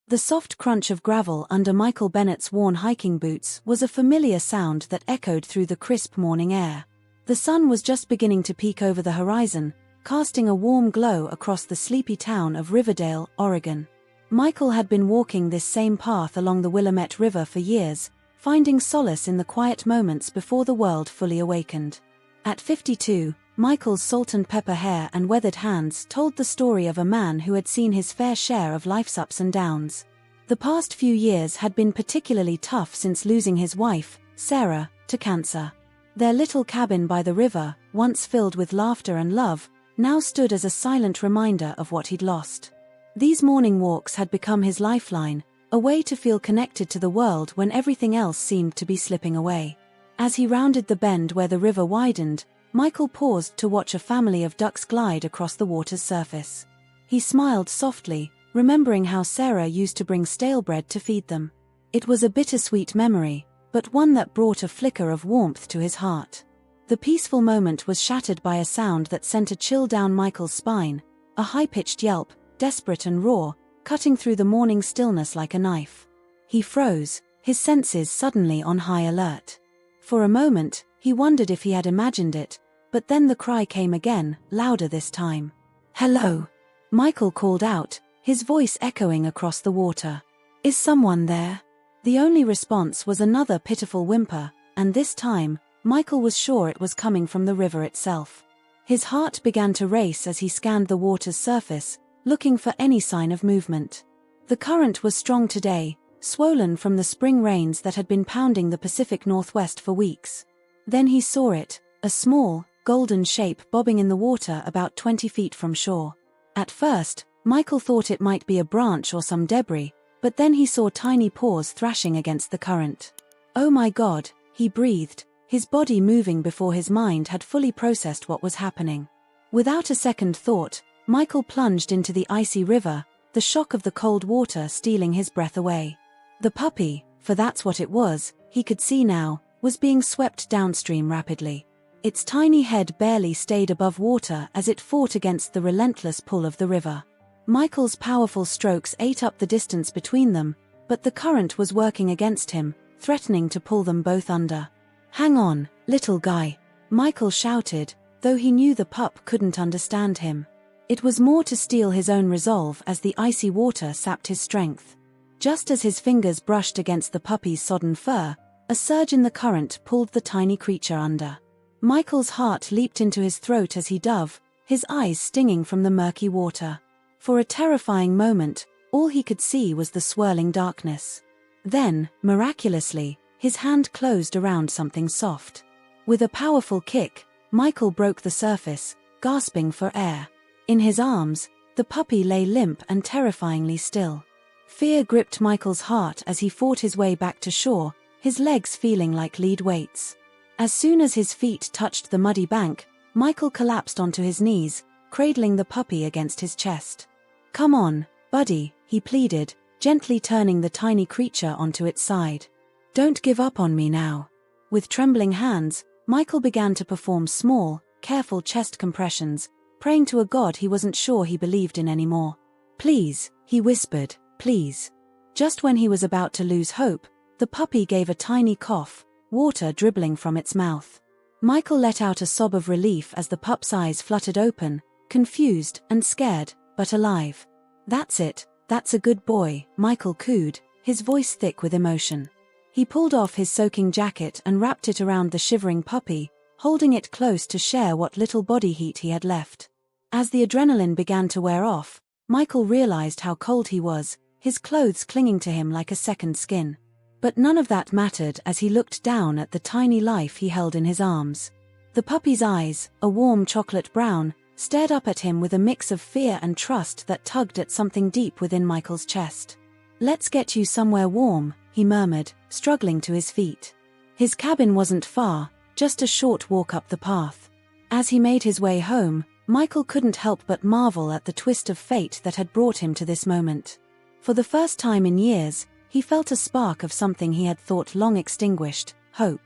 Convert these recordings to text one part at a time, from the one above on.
The soft crunch of gravel under Michael Bennett's worn hiking boots was a familiar sound that echoed through the crisp morning air. The sun was just beginning to peek over the horizon, casting a warm glow across the sleepy town of Riverdale, Oregon. Michael had been walking this same path along the Willamette River for years, finding solace in the quiet moments before the world fully awakened. At 52, Michael's salt and pepper hair and weathered hands told the story of a man who had seen his fair share of life's ups and downs. The past few years had been particularly tough since losing his wife, Sarah, to cancer. Their little cabin by the river, once filled with laughter and love, now stood as a silent reminder of what he'd lost. These morning walks had become his lifeline, a way to feel connected to the world when everything else seemed to be slipping away. As he rounded the bend where the river widened, Michael paused to watch a family of ducks glide across the water's surface. He smiled softly, remembering how Sarah used to bring stale bread to feed them. It was a bittersweet memory, but one that brought a flicker of warmth to his heart. The peaceful moment was shattered by a sound that sent a chill down Michael's spine, a high-pitched yelp, desperate and raw, cutting through the morning stillness like a knife. He froze, his senses suddenly on high alert. For a moment, he wondered if he had imagined it, but then the cry came again, louder this time. "Hello!" Michael called out, his voice echoing across the water. "Is someone there?" The only response was another pitiful whimper, and this time, Michael was sure it was coming from the river itself. His heart began to race as he scanned the water's surface, looking for any sign of movement. The current was strong today, swollen from the spring rains that had been pounding the Pacific Northwest for weeks. Then he saw it, a small, golden shape bobbing in the water about 20 feet from shore. At first, Michael thought it might be a branch or some debris, but then he saw tiny paws thrashing against the current. "Oh my God," he breathed, his body moving before his mind had fully processed what was happening. Without a second thought, Michael plunged into the icy river, the shock of the cold water stealing his breath away. The puppy, for that's what it was, he could see now, was being swept downstream rapidly. Its tiny head barely stayed above water as it fought against the relentless pull of the river. Michael's powerful strokes ate up the distance between them, but the current was working against him, threatening to pull them both under. "Hang on, little guy," Michael shouted, though he knew the pup couldn't understand him. It was more to steel his own resolve as the icy water sapped his strength. Just as his fingers brushed against the puppy's sodden fur, a surge in the current pulled the tiny creature under. Michael's heart leaped into his throat as he dove, his eyes stinging from the murky water. For a terrifying moment, all he could see was the swirling darkness. Then, miraculously, his hand closed around something soft. With a powerful kick, Michael broke the surface, gasping for air. In his arms, the puppy lay limp and terrifyingly still. Fear gripped Michael's heart as he fought his way back to shore, his legs feeling like lead weights. As soon as his feet touched the muddy bank, Michael collapsed onto his knees, cradling the puppy against his chest. "Come on, buddy," he pleaded, gently turning the tiny creature onto its side. "Don't give up on me now." With trembling hands, Michael began to perform small, careful chest compressions, praying to a God he wasn't sure he believed in anymore. "Please," he whispered, "please." Just when he was about to lose hope, the puppy gave a tiny cough, water dribbling from its mouth. Michael let out a sob of relief as the pup's eyes fluttered open, confused and scared, but alive. "That's it, that's a good boy," Michael cooed, his voice thick with emotion. He pulled off his soaking jacket and wrapped it around the shivering puppy, holding it close to share what little body heat he had left. As the adrenaline began to wear off, Michael realized how cold he was, his clothes clinging to him like a second skin. But none of that mattered as he looked down at the tiny life he held in his arms. The puppy's eyes, a warm chocolate brown, stared up at him with a mix of fear and trust that tugged at something deep within Michael's chest. "Let's get you somewhere warm," he murmured, struggling to his feet. His cabin wasn't far, just a short walk up the path. As he made his way home, Michael couldn't help but marvel at the twist of fate that had brought him to this moment. For the first time in years, he felt a spark of something he had thought long extinguished, hope.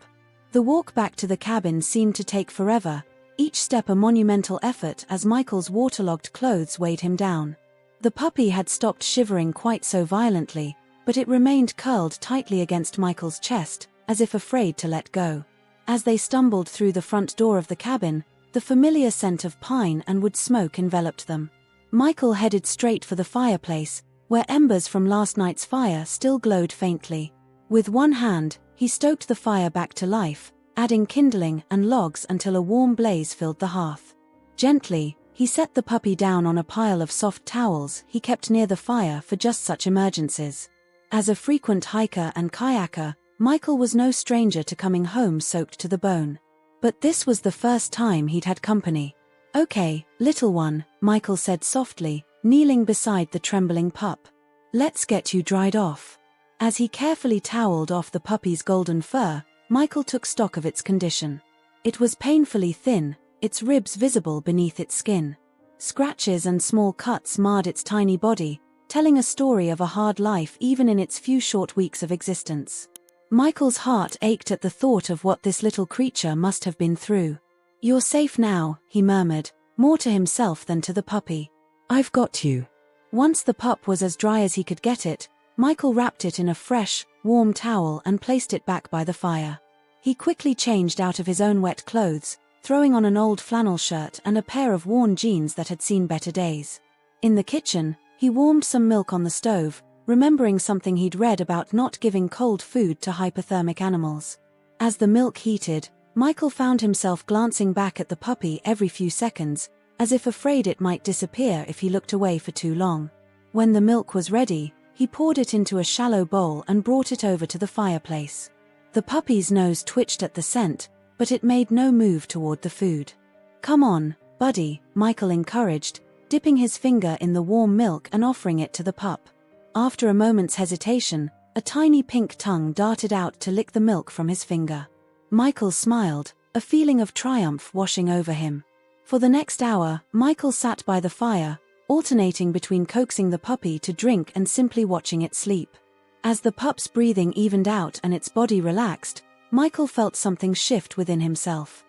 The walk back to the cabin seemed to take forever, each step a monumental effort as Michael's waterlogged clothes weighed him down. The puppy had stopped shivering quite so violently, but it remained curled tightly against Michael's chest, as if afraid to let go. As they stumbled through the front door of the cabin, the familiar scent of pine and wood smoke enveloped them. Michael headed straight for the fireplace, where embers from last night's fire still glowed faintly. With one hand, he stoked the fire back to life, adding kindling and logs until a warm blaze filled the hearth. Gently, he set the puppy down on a pile of soft towels he kept near the fire for just such emergencies. As a frequent hiker and kayaker, Michael was no stranger to coming home soaked to the bone. But this was the first time he'd had company. "Okay, little one," Michael said softly, kneeling beside the trembling pup. "Let's get you dried off." As he carefully toweled off the puppy's golden fur, Michael took stock of its condition. It was painfully thin, its ribs visible beneath its skin. Scratches and small cuts marred its tiny body, telling a story of a hard life even in its few short weeks of existence. Michael's heart ached at the thought of what this little creature must have been through. "You're safe now," he murmured, more to himself than to the puppy. "I've got you." Once the pup was as dry as he could get it, Michael wrapped it in a fresh, warm towel and placed it back by the fire. He quickly changed out of his own wet clothes, throwing on an old flannel shirt and a pair of worn jeans that had seen better days. In the kitchen, he warmed some milk on the stove, remembering something he'd read about not giving cold food to hypothermic animals. As the milk heated, Michael found himself glancing back at the puppy every few seconds, as if afraid it might disappear if he looked away for too long. When the milk was ready, he poured it into a shallow bowl and brought it over to the fireplace. The puppy's nose twitched at the scent, but it made no move toward the food. "Come on, buddy," Michael encouraged, dipping his finger in the warm milk and offering it to the pup. After a moment's hesitation, a tiny pink tongue darted out to lick the milk from his finger. Michael smiled, a feeling of triumph washing over him. For the next hour, Michael sat by the fire, alternating between coaxing the puppy to drink and simply watching it sleep. As the pup's breathing evened out and its body relaxed, Michael felt something shift within himself.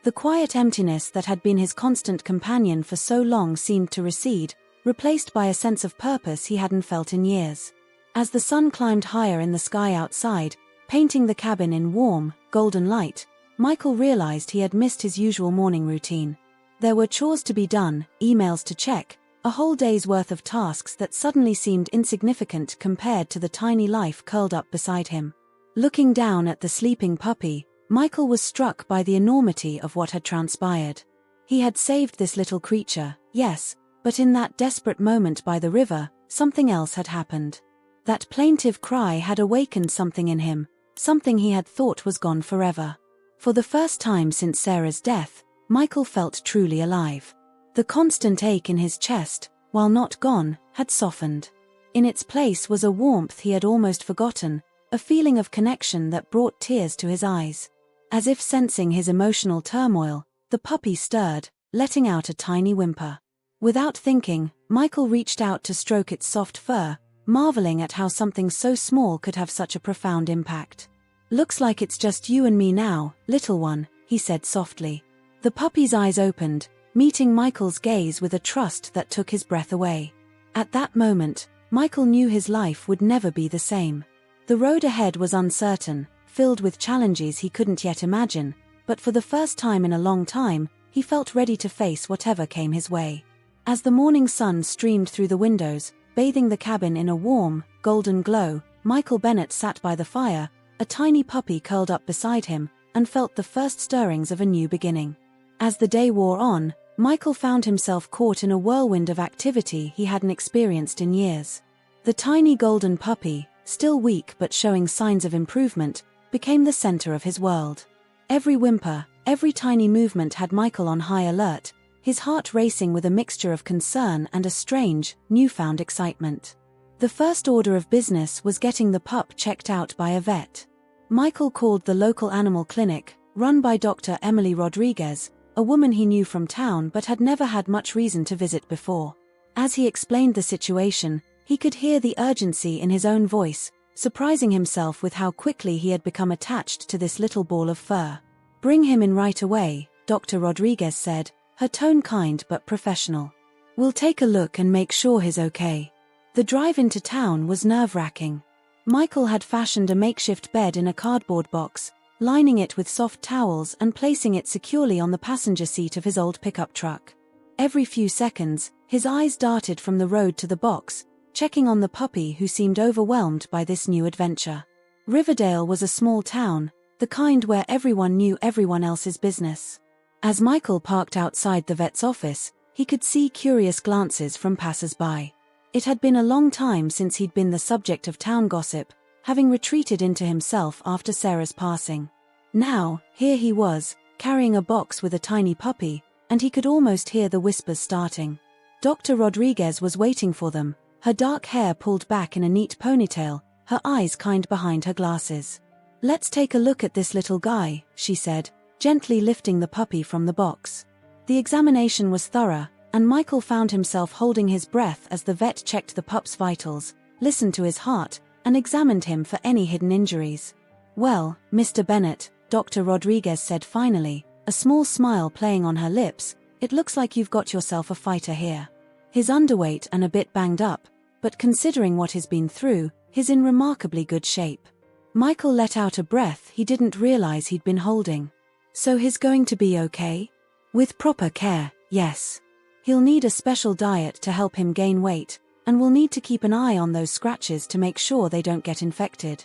The quiet emptiness that had been his constant companion for so long seemed to recede, replaced by a sense of purpose he hadn't felt in years. As the sun climbed higher in the sky outside, painting the cabin in warm, golden light, Michael realized he had missed his usual morning routine. There were chores to be done, emails to check, a whole day's worth of tasks that suddenly seemed insignificant compared to the tiny life curled up beside him. Looking down at the sleeping puppy, Michael was struck by the enormity of what had transpired. He had saved this little creature, yes, but in that desperate moment by the river, something else had happened. That plaintive cry had awakened something in him, something he had thought was gone forever. For the first time since Sarah's death, Michael felt truly alive. The constant ache in his chest, while not gone, had softened. In its place was a warmth he had almost forgotten, a feeling of connection that brought tears to his eyes. As if sensing his emotional turmoil, the puppy stirred, letting out a tiny whimper. Without thinking, Michael reached out to stroke its soft fur, marveling at how something so small could have such a profound impact. "Looks like it's just you and me now, little one," he said softly. The puppy's eyes opened, meeting Michael's gaze with a trust that took his breath away. At that moment, Michael knew his life would never be the same. The road ahead was uncertain, filled with challenges he couldn't yet imagine, but for the first time in a long time, he felt ready to face whatever came his way. As the morning sun streamed through the windows, bathing the cabin in a warm, golden glow, Michael Bennett sat by the fire, a tiny puppy curled up beside him, and felt the first stirrings of a new beginning. As the day wore on, Michael found himself caught in a whirlwind of activity he hadn't experienced in years. The tiny golden puppy, still weak but showing signs of improvement, became the center of his world. Every whimper, every tiny movement had Michael on high alert, his heart racing with a mixture of concern and a strange, newfound excitement. The first order of business was getting the pup checked out by a vet. Michael called the local animal clinic, run by Dr. Emily Rodriguez, a woman he knew from town but had never had much reason to visit before. As he explained the situation, he could hear the urgency in his own voice, surprising himself with how quickly he had become attached to this little ball of fur. "Bring him in right away," Dr. Rodriguez said, her tone kind but professional. We'll take a look and make sure he's okay. The drive into town was nerve-wracking. Michael had fashioned a makeshift bed in a cardboard box, lining it with soft towels and placing it securely on the passenger seat of his old pickup truck. Every few seconds, his eyes darted from the road to the box, checking on the puppy who seemed overwhelmed by this new adventure. Riverdale was a small town, the kind where everyone knew everyone else's business. As Michael parked outside the vet's office, he could see curious glances from passers-by. It had been a long time since he'd been the subject of town gossip, having retreated into himself after Sarah's passing. Now, here he was, carrying a box with a tiny puppy, and he could almost hear the whispers starting. Dr. Rodriguez was waiting for them, her dark hair pulled back in a neat ponytail, her eyes kind behind her glasses. "Let's take a look at this little guy," she said, gently lifting the puppy from the box. The examination was thorough, and Michael found himself holding his breath as the vet checked the pup's vitals, listened to his heart, and examined him for any hidden injuries. "Well, Mr. Bennett," Dr. Rodriguez said finally, a small smile playing on her lips, "it looks like you've got yourself a fighter here. He's underweight and a bit banged up, but considering what he's been through, he's in remarkably good shape." Michael let out a breath he didn't realize he'd been holding. "So he's going to be okay?" "With proper care, yes. He'll need a special diet to help him gain weight, and we'll need to keep an eye on those scratches to make sure they don't get infected.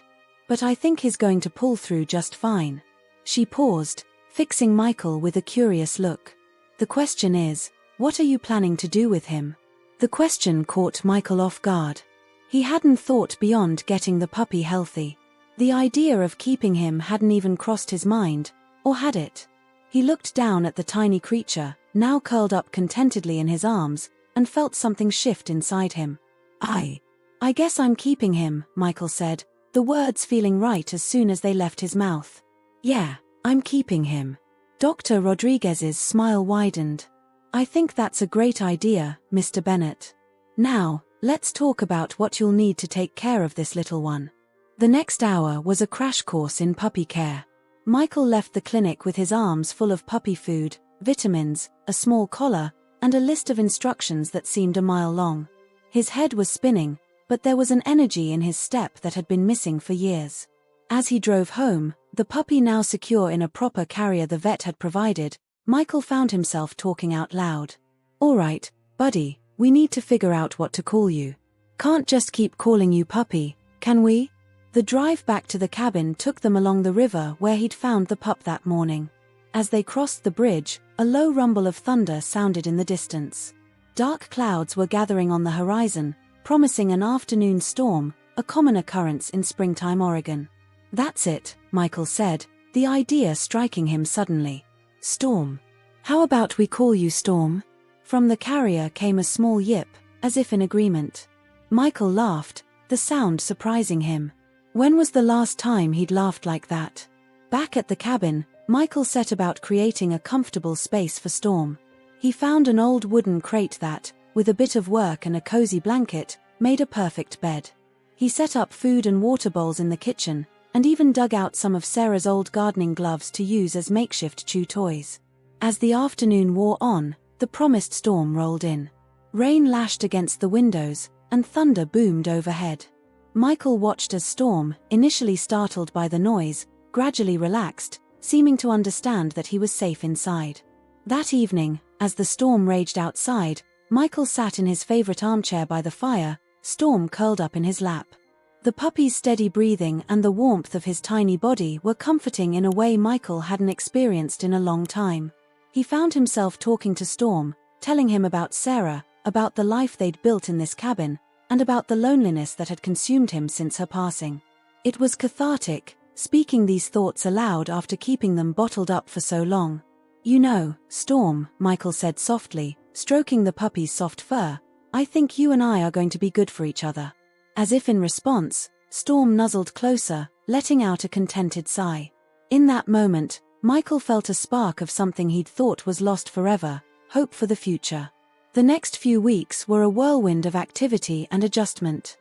But I think he's going to pull through just fine." She paused, fixing Michael with a curious look. "The question is, what are you planning to do with him?" The question caught Michael off guard. He hadn't thought beyond getting the puppy healthy. The idea of keeping him hadn't even crossed his mind, or had it? He looked down at the tiny creature, now curled up contentedly in his arms, and felt something shift inside him. I guess I'm keeping him," Michael said, the words feeling right as soon as they left his mouth. "Yeah, I'm keeping him." Dr. Rodriguez's smile widened. "I think that's a great idea, Mr. Bennett. Now, let's talk about what you'll need to take care of this little one." The next hour was a crash course in puppy care. Michael left the clinic with his arms full of puppy food, vitamins, a small collar, and a list of instructions that seemed a mile long. His head was spinning, but there was an energy in his step that had been missing for years. As he drove home, the puppy now secure in a proper carrier the vet had provided, Michael found himself talking out loud. "All right, buddy, we need to figure out what to call you. Can't just keep calling you puppy, can we?" The drive back to the cabin took them along the river where he'd found the pup that morning. As they crossed the bridge, a low rumble of thunder sounded in the distance. Dark clouds were gathering on the horizon, promising an afternoon storm, a common occurrence in springtime Oregon. "That's it," Michael said, the idea striking him suddenly. "Storm. How about we call you Storm?" From the carrier came a small yip, as if in agreement. Michael laughed, the sound surprising him. When was the last time he'd laughed like that? Back at the cabin, Michael set about creating a comfortable space for Storm. He found an old wooden crate that, with a bit of work and a cozy blanket, made a perfect bed. He set up food and water bowls in the kitchen, and even dug out some of Sarah's old gardening gloves to use as makeshift chew toys. As the afternoon wore on, the promised storm rolled in. Rain lashed against the windows, and thunder boomed overhead. Michael watched as Storm, initially startled by the noise, gradually relaxed, seeming to understand that he was safe inside. That evening, as the storm raged outside, Michael sat in his favorite armchair by the fire, Storm curled up in his lap. The puppy's steady breathing and the warmth of his tiny body were comforting in a way Michael hadn't experienced in a long time. He found himself talking to Storm, telling him about Sarah, about the life they'd built in this cabin, and about the loneliness that had consumed him since her passing. It was cathartic, speaking these thoughts aloud after keeping them bottled up for so long. "You know, Storm," Michael said softly, stroking the puppy's soft fur, "I think you and I are going to be good for each other." As if in response, Storm nuzzled closer, letting out a contented sigh. In that moment, Michael felt a spark of something he'd thought was lost forever, hope for the future. The next few weeks were a whirlwind of activity and adjustment.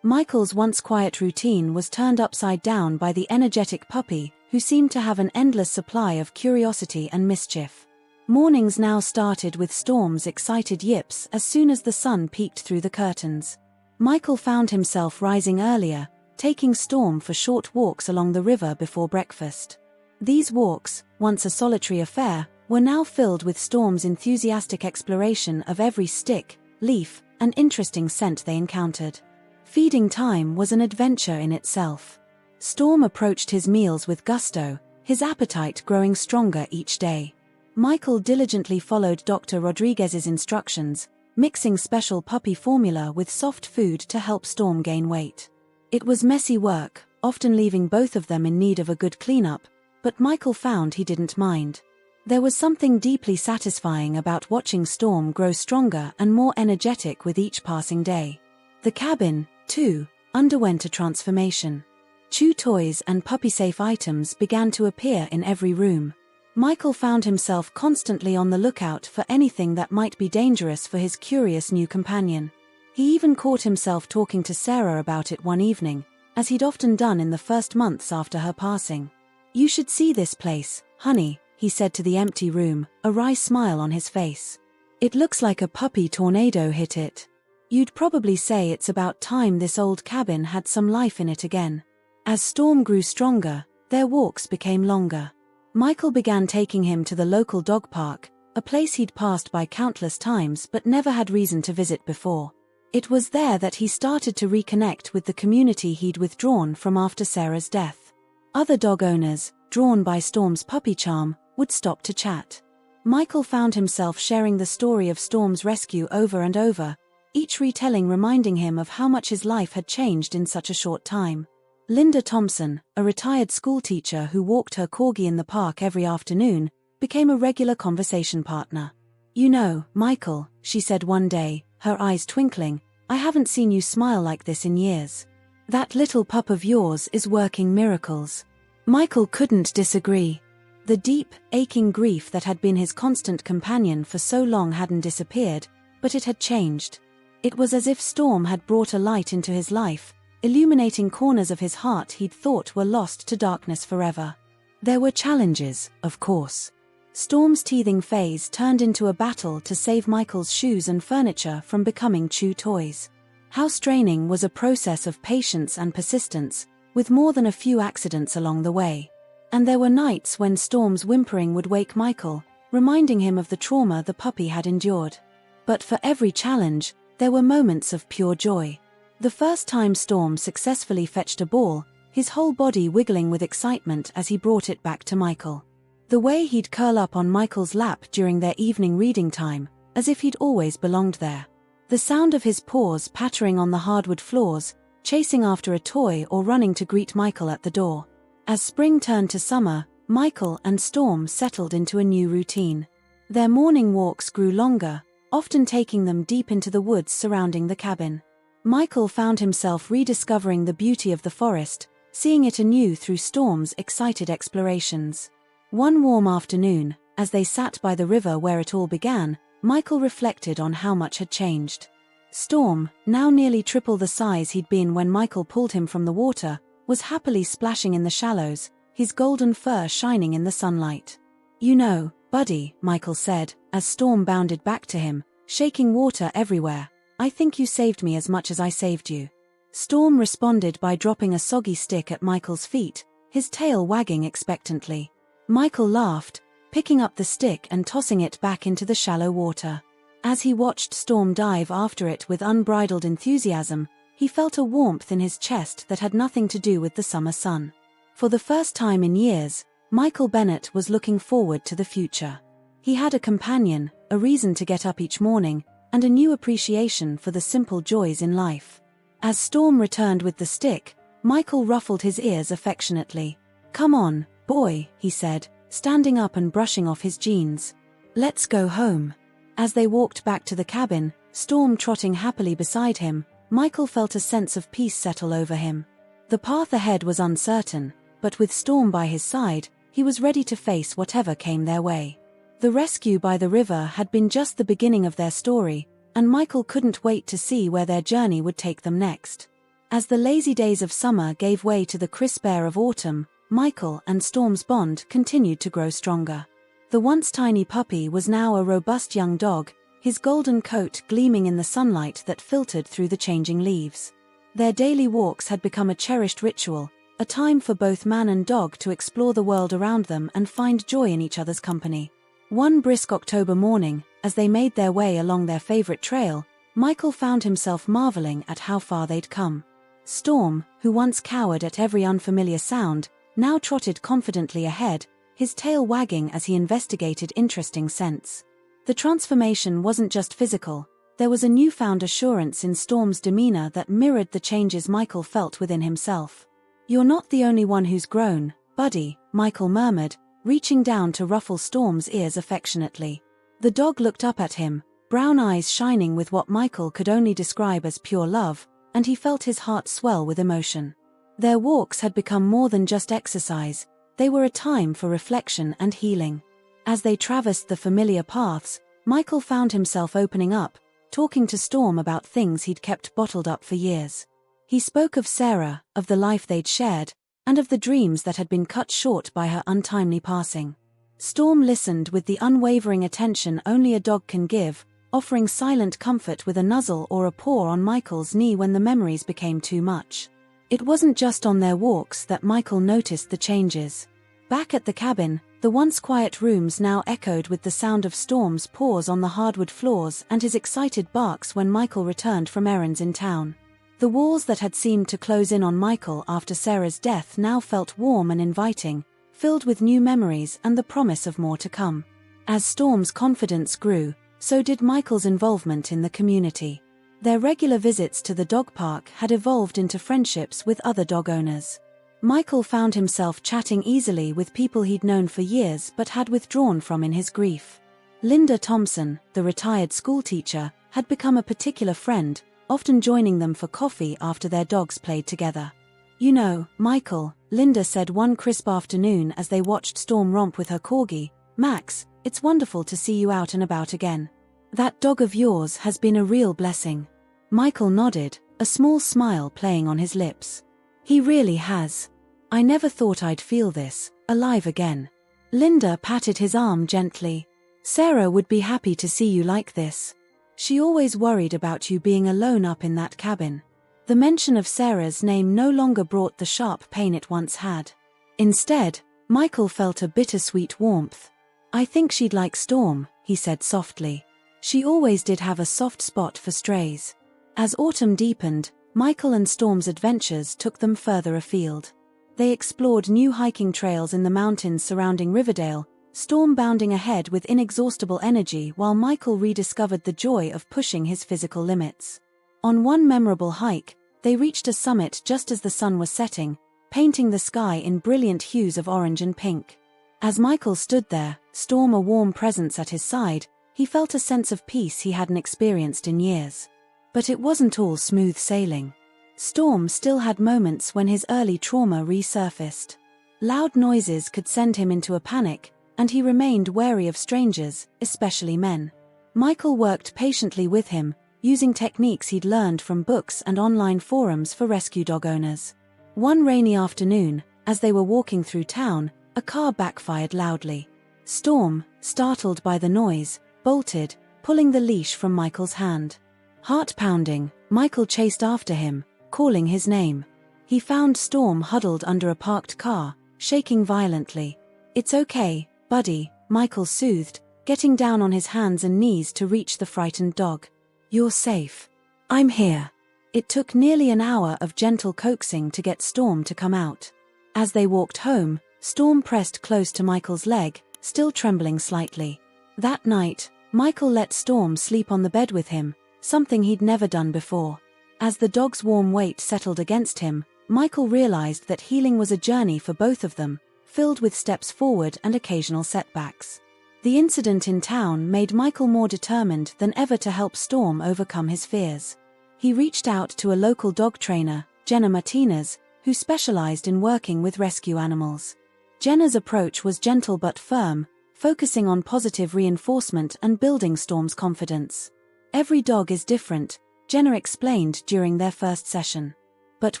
Michael's once quiet routine was turned upside down by the energetic puppy, who seemed to have an endless supply of curiosity and mischief. Mornings now started with Storm's excited yips as soon as the sun peeked through the curtains. Michael found himself rising earlier, taking Storm for short walks along the river before breakfast. These walks, once a solitary affair, were now filled with Storm's enthusiastic exploration of every stick, leaf, and interesting scent they encountered. Feeding time was an adventure in itself. Storm approached his meals with gusto, his appetite growing stronger each day. Michael diligently followed Dr. Rodriguez's instructions, mixing special puppy formula with soft food to help Storm gain weight. It was messy work, often leaving both of them in need of a good cleanup, but Michael found he didn't mind. There was something deeply satisfying about watching Storm grow stronger and more energetic with each passing day. The cabin, too, underwent a transformation. Chew toys and puppy-safe items began to appear in every room. Michael found himself constantly on the lookout for anything that might be dangerous for his curious new companion. He even caught himself talking to Sarah about it one evening, as he'd often done in the first months after her passing. "You should see this place, honey," he said to the empty room, a wry smile on his face. "It looks like a puppy tornado hit it. You'd probably say it's about time this old cabin had some life in it again." As Storm grew stronger, their walks became longer. Michael began taking him to the local dog park, a place he'd passed by countless times but never had reason to visit before. It was there that he started to reconnect with the community he'd withdrawn from after Sarah's death. Other dog owners, drawn by Storm's puppy charm, would stop to chat. Michael found himself sharing the story of Storm's rescue over and over, each retelling reminding him of how much his life had changed in such a short time. Linda Thompson, a retired schoolteacher who walked her corgi in the park every afternoon, became a regular conversation partner. "You know, Michael," she said one day, her eyes twinkling, "I haven't seen you smile like this in years. That little pup of yours is working miracles." Michael couldn't disagree. The deep, aching grief that had been his constant companion for so long hadn't disappeared, but it had changed. It was as if Storm had brought a light into his life, illuminating corners of his heart he'd thought were lost to darkness forever. There were challenges, of course. Storm's teething phase turned into a battle to save Michael's shoes and furniture from becoming chew toys. House training was a process of patience and persistence, with more than a few accidents along the way. And there were nights when Storm's whimpering would wake Michael, reminding him of the trauma the puppy had endured. But for every challenge, there were moments of pure joy. The first time Storm successfully fetched a ball, his whole body wiggling with excitement as he brought it back to Michael. The way he'd curl up on Michael's lap during their evening reading time, as if he'd always belonged there. The sound of his paws pattering on the hardwood floors, chasing after a toy or running to greet Michael at the door. As spring turned to summer, Michael and Storm settled into a new routine. Their morning walks grew longer, often taking them deep into the woods surrounding the cabin. Michael found himself rediscovering the beauty of the forest, seeing it anew through Storm's excited explorations. One warm afternoon, as they sat by the river where it all began, Michael reflected on how much had changed. Storm, now nearly triple the size he'd been when Michael pulled him from the water, was happily splashing in the shallows, his golden fur shining in the sunlight. "You know, buddy," Michael said, as Storm bounded back to him, shaking water everywhere, "I think you saved me as much as I saved you." Storm responded by dropping a soggy stick at Michael's feet, his tail wagging expectantly. Michael laughed, picking up the stick and tossing it back into the shallow water. As he watched Storm dive after it with unbridled enthusiasm, he felt a warmth in his chest that had nothing to do with the summer sun. For the first time in years, Michael Bennett was looking forward to the future. He had a companion, a reason to get up each morning, and a new appreciation for the simple joys in life. As Storm returned with the stick, Michael ruffled his ears affectionately. "Come on, boy," he said, standing up and brushing off his jeans. "Let's go home." As they walked back to the cabin, Storm trotting happily beside him, Michael felt a sense of peace settle over him. The path ahead was uncertain, but with Storm by his side, he was ready to face whatever came their way. The rescue by the river had been just the beginning of their story, and Michael couldn't wait to see where their journey would take them next. As the lazy days of summer gave way to the crisp air of autumn, Michael and Storm's bond continued to grow stronger. The once tiny puppy was now a robust young dog, his golden coat gleaming in the sunlight that filtered through the changing leaves. Their daily walks had become a cherished ritual, a time for both man and dog to explore the world around them and find joy in each other's company. One brisk October morning, as they made their way along their favorite trail, Michael found himself marveling at how far they'd come. Storm, who once cowered at every unfamiliar sound, now trotted confidently ahead, his tail wagging as he investigated interesting scents. The transformation wasn't just physical, there was a newfound assurance in Storm's demeanor that mirrored the changes Michael felt within himself. "You're not the only one who's grown, buddy," Michael murmured, reaching down to ruffle Storm's ears affectionately. The dog looked up at him, brown eyes shining with what Michael could only describe as pure love, and he felt his heart swell with emotion. Their walks had become more than just exercise, they were a time for reflection and healing. As they traversed the familiar paths, Michael found himself opening up, talking to Storm about things he'd kept bottled up for years. He spoke of Sarah, of the life they'd shared, and of the dreams that had been cut short by her untimely passing. Storm listened with the unwavering attention only a dog can give, offering silent comfort with a nuzzle or a paw on Michael's knee when the memories became too much. It wasn't just on their walks that Michael noticed the changes. Back at the cabin, the once quiet rooms now echoed with the sound of Storm's paws on the hardwood floors and his excited barks when Michael returned from errands in town. The walls that had seemed to close in on Michael after Sarah's death now felt warm and inviting, filled with new memories and the promise of more to come. As Storm's confidence grew, so did Michael's involvement in the community. Their regular visits to the dog park had evolved into friendships with other dog owners. Michael found himself chatting easily with people he'd known for years but had withdrawn from in his grief. Linda Thompson, the retired schoolteacher, had become a particular friend, often joining them for coffee after their dogs played together. "You know, Michael," Linda said one crisp afternoon as they watched Storm romp with her corgi, "Max, it's wonderful to see you out and about again. That dog of yours has been a real blessing." Michael nodded, a small smile playing on his lips. "He really has. I never thought I'd feel this, alive again." Linda patted his arm gently. "Sarah would be happy to see you like this. She always worried about you being alone up in that cabin." The mention of Sarah's name no longer brought the sharp pain it once had. Instead, Michael felt a bittersweet warmth. "I think she'd like Storm," he said softly. "She always did have a soft spot for strays." As autumn deepened, Michael and Storm's adventures took them further afield. They explored new hiking trails in the mountains surrounding Riverdale, Storm bounding ahead with inexhaustible energy while Michael rediscovered the joy of pushing his physical limits. On one memorable hike, they reached a summit just as the sun was setting, painting the sky in brilliant hues of orange and pink. As Michael stood there, Storm a warm presence at his side, he felt a sense of peace he hadn't experienced in years. But it wasn't all smooth sailing. Storm still had moments when his early trauma resurfaced. Loud noises could send him into a panic, and he remained wary of strangers, especially men. Michael worked patiently with him, using techniques he'd learned from books and online forums for rescue dog owners. One rainy afternoon, as they were walking through town, a car backfired loudly. Storm, startled by the noise, bolted, pulling the leash from Michael's hand. Heart pounding, Michael chased after him, calling his name. He found Storm huddled under a parked car, shaking violently. "It's okay, buddy," Michael soothed, getting down on his hands and knees to reach the frightened dog. "You're safe. I'm here." It took nearly an hour of gentle coaxing to get Storm to come out. As they walked home, Storm pressed close to Michael's leg, still trembling slightly. That night, Michael let Storm sleep on the bed with him, something he'd never done before. As the dog's warm weight settled against him, Michael realized that healing was a journey for both of them, filled with steps forward and occasional setbacks. The incident in town made Michael more determined than ever to help Storm overcome his fears. He reached out to a local dog trainer, Jenna Martinez, who specialized in working with rescue animals. Jenna's approach was gentle but firm, focusing on positive reinforcement and building Storm's confidence. "Every dog is different," Jenna explained during their first session. "But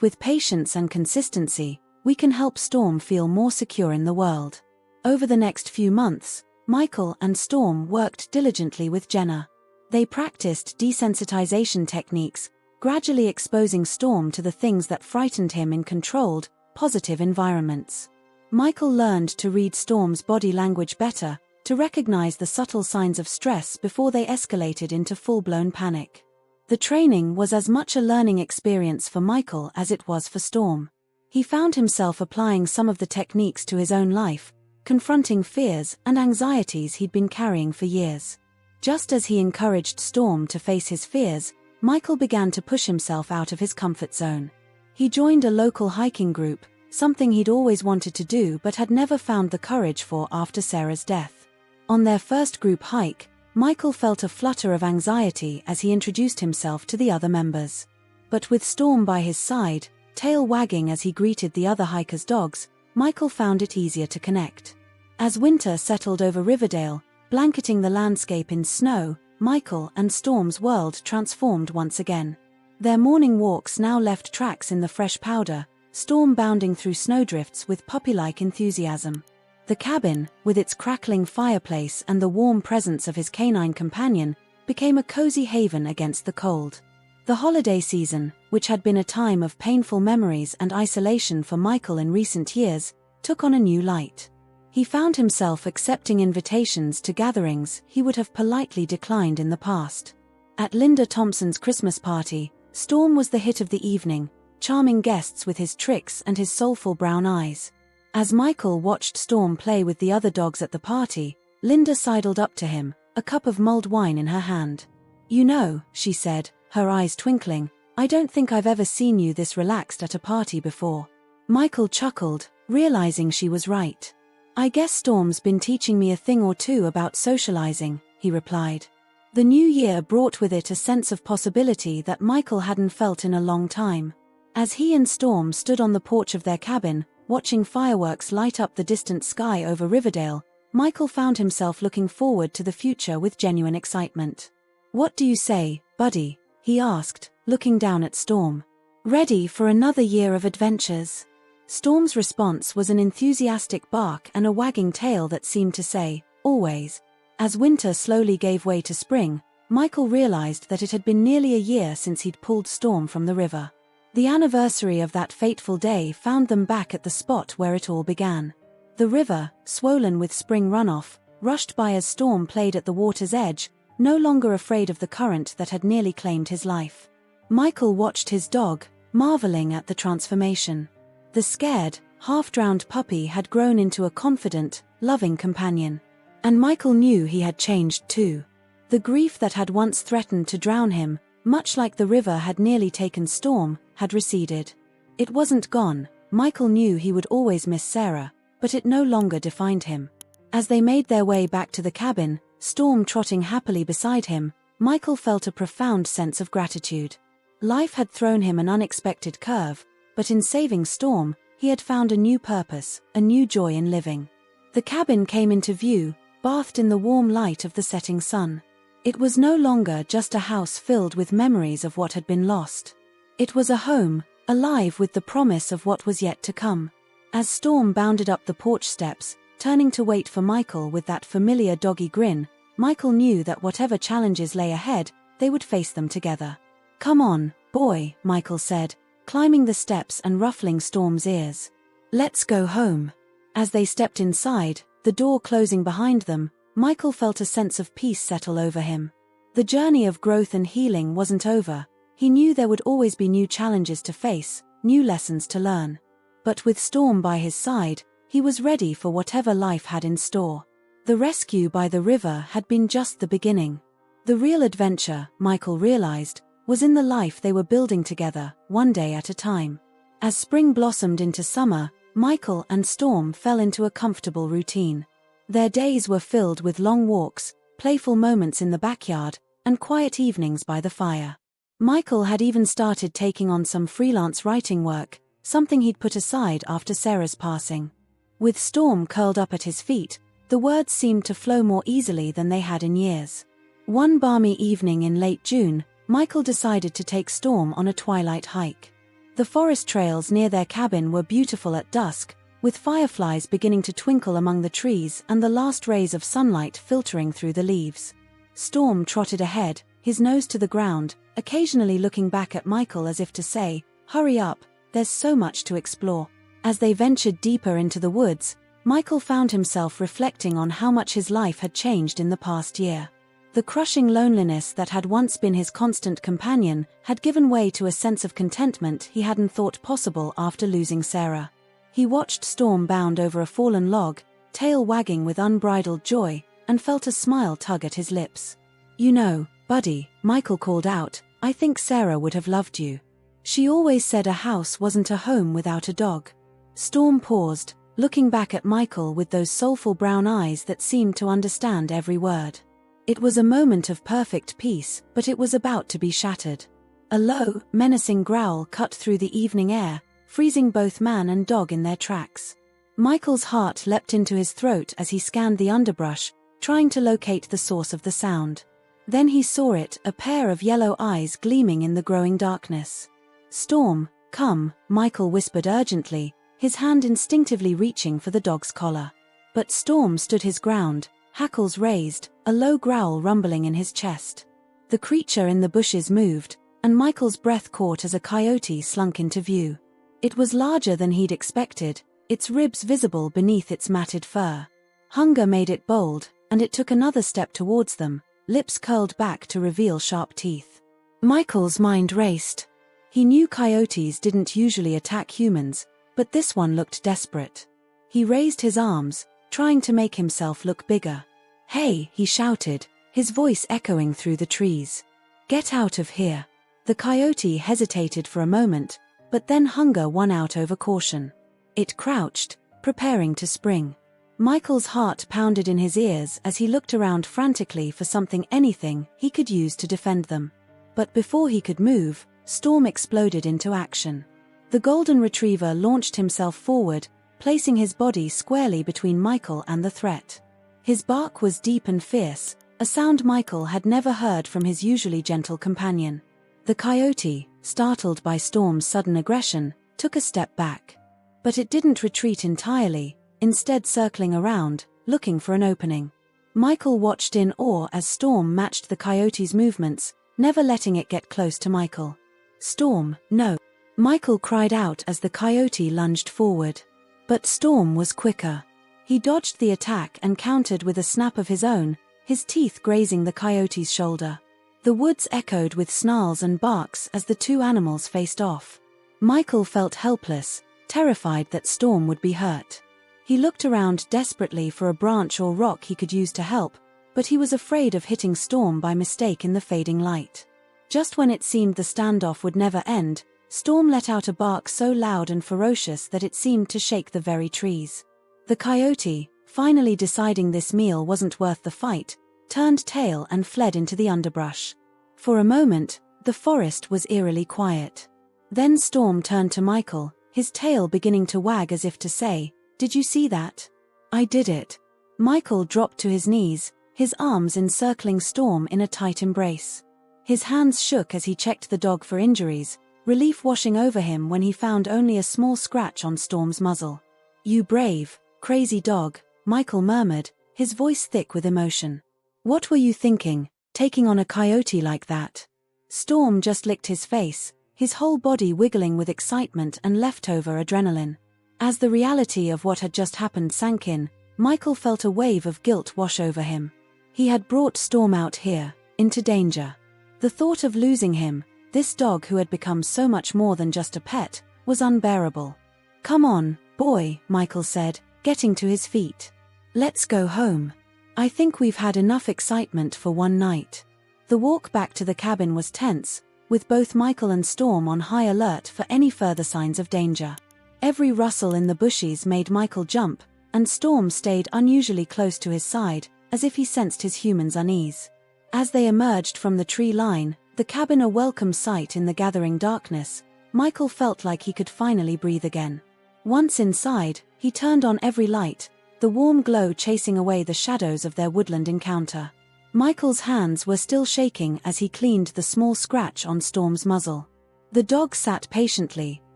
with patience and consistency, we can help Storm feel more secure in the world." Over the next few months, Michael and Storm worked diligently with Jenna. They practiced desensitization techniques, gradually exposing Storm to the things that frightened him in controlled, positive environments. Michael learned to read Storm's body language better, to recognize the subtle signs of stress before they escalated into full-blown panic. The training was as much a learning experience for Michael as it was for Storm. He found himself applying some of the techniques to his own life, confronting fears and anxieties he'd been carrying for years. Just as he encouraged Storm to face his fears, Michael began to push himself out of his comfort zone. He joined a local hiking group, something he'd always wanted to do but had never found the courage for after Sarah's death. On their first group hike, Michael felt a flutter of anxiety as he introduced himself to the other members. But with Storm by his side, tail wagging as he greeted the other hikers' dogs, Michael found it easier to connect. As winter settled over Riverdale, blanketing the landscape in snow, Michael and Storm's world transformed once again. Their morning walks now left tracks in the fresh powder, Storm bounding through snowdrifts with puppy-like enthusiasm. The cabin, with its crackling fireplace and the warm presence of his canine companion, became a cozy haven against the cold. The holiday season, which had been a time of painful memories and isolation for Michael in recent years, took on a new light. He found himself accepting invitations to gatherings he would have politely declined in the past. At Linda Thompson's Christmas party, Storm was the hit of the evening, charming guests with his tricks and his soulful brown eyes. As Michael watched Storm play with the other dogs at the party, Linda sidled up to him, a cup of mulled wine in her hand. "You know," she said, her eyes twinkling, "I don't think I've ever seen you this relaxed at a party before." Michael chuckled, realizing she was right. "I guess Storm's been teaching me a thing or two about socializing," he replied. The new year brought with it a sense of possibility that Michael hadn't felt in a long time. As he and Storm stood on the porch of their cabin, watching fireworks light up the distant sky over Riverdale, Michael found himself looking forward to the future with genuine excitement. "What do you say, buddy?" he asked, looking down at Storm. "Ready for another year of adventures?" Storm's response was an enthusiastic bark and a wagging tail that seemed to say, "Always." As winter slowly gave way to spring, Michael realized that it had been nearly a year since he'd pulled Storm from the river. The anniversary of that fateful day found them back at the spot where it all began. The river, swollen with spring runoff, rushed by as Storm played at the water's edge, no longer afraid of the current that had nearly claimed his life. Michael watched his dog, marveling at the transformation. The scared, half-drowned puppy had grown into a confident, loving companion. And Michael knew he had changed too. The grief that had once threatened to drown him, much like the river had nearly taken Storm, had receded. It wasn't gone. Michael knew he would always miss Sarah, but it no longer defined him. As they made their way back to the cabin, Storm trotting happily beside him, Michael felt a profound sense of gratitude. Life had thrown him an unexpected curve, but in saving Storm, he had found a new purpose, a new joy in living. The cabin came into view, bathed in the warm light of the setting sun. It was no longer just a house filled with memories of what had been lost. It was a home, alive with the promise of what was yet to come. As Storm bounded up the porch steps, turning to wait for Michael with that familiar doggy grin, Michael knew that whatever challenges lay ahead, they would face them together. "Come on, boy," Michael said, climbing the steps and ruffling Storm's ears. "Let's go home." As they stepped inside, the door closing behind them, Michael felt a sense of peace settle over him. The journey of growth and healing wasn't over. He knew there would always be new challenges to face, new lessons to learn. But with Storm by his side, he was ready for whatever life had in store. The rescue by the river had been just the beginning. The real adventure, Michael realized, was in the life they were building together, one day at a time. As spring blossomed into summer, Michael and Storm fell into a comfortable routine. Their days were filled with long walks, playful moments in the backyard, and quiet evenings by the fire. Michael had even started taking on some freelance writing work, something he'd put aside after Sarah's passing. With Storm curled up at his feet, the words seemed to flow more easily than they had in years. One balmy evening in late June, Michael decided to take Storm on a twilight hike. The forest trails near their cabin were beautiful at dusk, with fireflies beginning to twinkle among the trees and the last rays of sunlight filtering through the leaves. Storm trotted ahead, his nose to the ground, occasionally looking back at Michael as if to say, "Hurry up, there's so much to explore." As they ventured deeper into the woods, Michael found himself reflecting on how much his life had changed in the past year. The crushing loneliness that had once been his constant companion had given way to a sense of contentment he hadn't thought possible after losing Sarah. He watched Storm bound over a fallen log, tail wagging with unbridled joy, and felt a smile tug at his lips. "You know, buddy," Michael called out, "I think Sarah would have loved you. She always said a house wasn't a home without a dog." Storm paused, looking back at Michael with those soulful brown eyes that seemed to understand every word. It was a moment of perfect peace, but it was about to be shattered. A low, menacing growl cut through the evening air, freezing both man and dog in their tracks. Michael's heart leapt into his throat as he scanned the underbrush, trying to locate the source of the sound. Then he saw it, a pair of yellow eyes gleaming in the growing darkness. "Storm, come," Michael whispered urgently, his hand instinctively reaching for the dog's collar. But Storm stood his ground, hackles raised, a low growl rumbling in his chest. The creature in the bushes moved, and Michael's breath caught as a coyote slunk into view. It was larger than he'd expected, its ribs visible beneath its matted fur. Hunger made it bold, and it took another step towards them, lips curled back to reveal sharp teeth. Michael's mind raced. He knew coyotes didn't usually attack humans, but this one looked desperate. He raised his arms, trying to make himself look bigger. "Hey," he shouted, his voice echoing through the trees. "Get out of here." The coyote hesitated for a moment, but then hunger won out over caution. It crouched, preparing to spring. Michael's heart pounded in his ears as he looked around frantically for anything he could use to defend them. But before he could move, Storm exploded into action. The golden retriever launched himself forward, placing his body squarely between Michael and the threat. His bark was deep and fierce, a sound Michael had never heard from his usually gentle companion. The coyote, startled by Storm's sudden aggression, took a step back. But it didn't retreat entirely, instead circling around, looking for an opening. Michael watched in awe as Storm matched the coyote's movements, never letting it get close to Michael. "Storm, no!" Michael cried out as the coyote lunged forward. But Storm was quicker. He dodged the attack and countered with a snap of his own, his teeth grazing the coyote's shoulder. The woods echoed with snarls and barks as the two animals faced off. Michael felt helpless, terrified that Storm would be hurt. He looked around desperately for a branch or rock he could use to help, but he was afraid of hitting Storm by mistake in the fading light. Just when it seemed the standoff would never end, Storm let out a bark so loud and ferocious that it seemed to shake the very trees. The coyote, finally deciding this meal wasn't worth the fight, turned tail and fled into the underbrush. For a moment, the forest was eerily quiet. Then Storm turned to Michael, his tail beginning to wag as if to say, "Did you see that? I did it." Michael dropped to his knees, his arms encircling Storm in a tight embrace. His hands shook as he checked the dog for injuries, relief washing over him when he found only a small scratch on Storm's muzzle. "You brave, crazy dog," Michael murmured, his voice thick with emotion. "What were you thinking, taking on a coyote like that?" Storm just licked his face, his whole body wiggling with excitement and leftover adrenaline. As the reality of what had just happened sank in, Michael felt a wave of guilt wash over him. He had brought Storm out here, into danger. The thought of losing him, this dog who had become so much more than just a pet, was unbearable. "Come on, boy," Michael said, getting to his feet. "Let's go home. I think we've had enough excitement for one night." The walk back to the cabin was tense, with both Michael and Storm on high alert for any further signs of danger. Every rustle in the bushes made Michael jump, and Storm stayed unusually close to his side, as if he sensed his human's unease. As they emerged from the tree line, the cabin a welcome sight in the gathering darkness, Michael felt like he could finally breathe again. Once inside, he turned on every light, the warm glow chasing away the shadows of their woodland encounter. Michael's hands were still shaking as he cleaned the small scratch on Storm's muzzle. The dog sat patiently,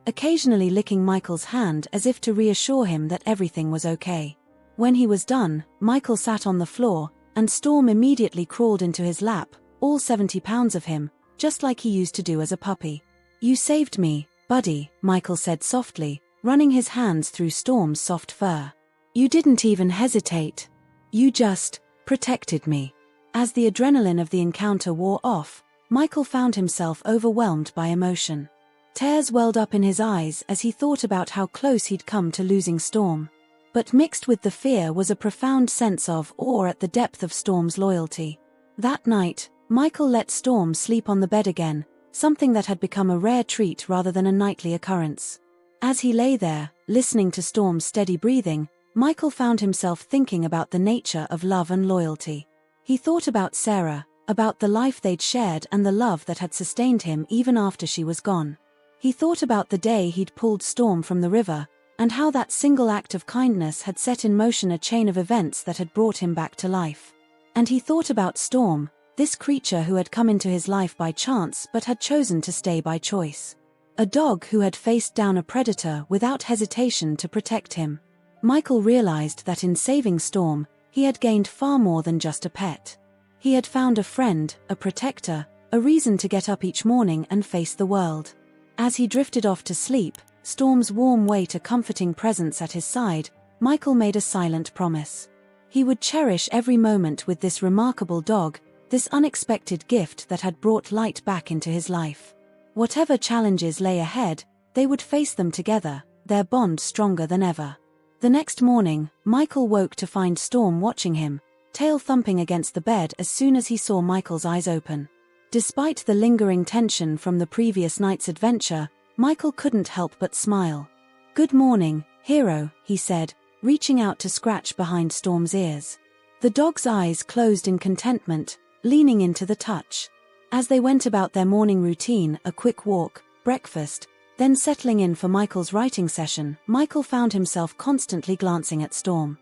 occasionally licking Michael's hand as if to reassure him that everything was okay. When he was done, Michael sat on the floor, and Storm immediately crawled into his lap, all 70 pounds of him, just like he used to do as a puppy. "You saved me, buddy," Michael said softly, running his hands through Storm's soft fur. "You didn't even hesitate. You just protected me." As the adrenaline of the encounter wore off, Michael found himself overwhelmed by emotion. Tears welled up in his eyes as he thought about how close he'd come to losing Storm. But mixed with the fear was a profound sense of awe at the depth of Storm's loyalty. That night, Michael let Storm sleep on the bed again, something that had become a rare treat rather than a nightly occurrence. As he lay there, listening to Storm's steady breathing, Michael found himself thinking about the nature of love and loyalty. He thought about Sarah, about the life they'd shared and the love that had sustained him even after she was gone. He thought about the day he'd pulled Storm from the river, and how that single act of kindness had set in motion a chain of events that had brought him back to life. And he thought about Storm, this creature who had come into his life by chance but had chosen to stay by choice. A dog who had faced down a predator without hesitation to protect him. Michael realized that in saving Storm, he had gained far more than just a pet. He had found a friend, a protector, a reason to get up each morning and face the world. As he drifted off to sleep, Storm's warm weight a comforting presence at his side, Michael made a silent promise. He would cherish every moment with this remarkable dog, this unexpected gift that had brought light back into his life. Whatever challenges lay ahead, they would face them together, their bond stronger than ever. The next morning, Michael woke to find Storm watching him, tail thumping against the bed as soon as he saw Michael's eyes open. Despite the lingering tension from the previous night's adventure, Michael couldn't help but smile. "Good morning, hero," he said, reaching out to scratch behind Storm's ears. The dog's eyes closed in contentment, leaning into the touch. As they went about their morning routine, a quick walk, breakfast, then settling in for Michael's writing session, Michael found himself constantly glancing at Storm.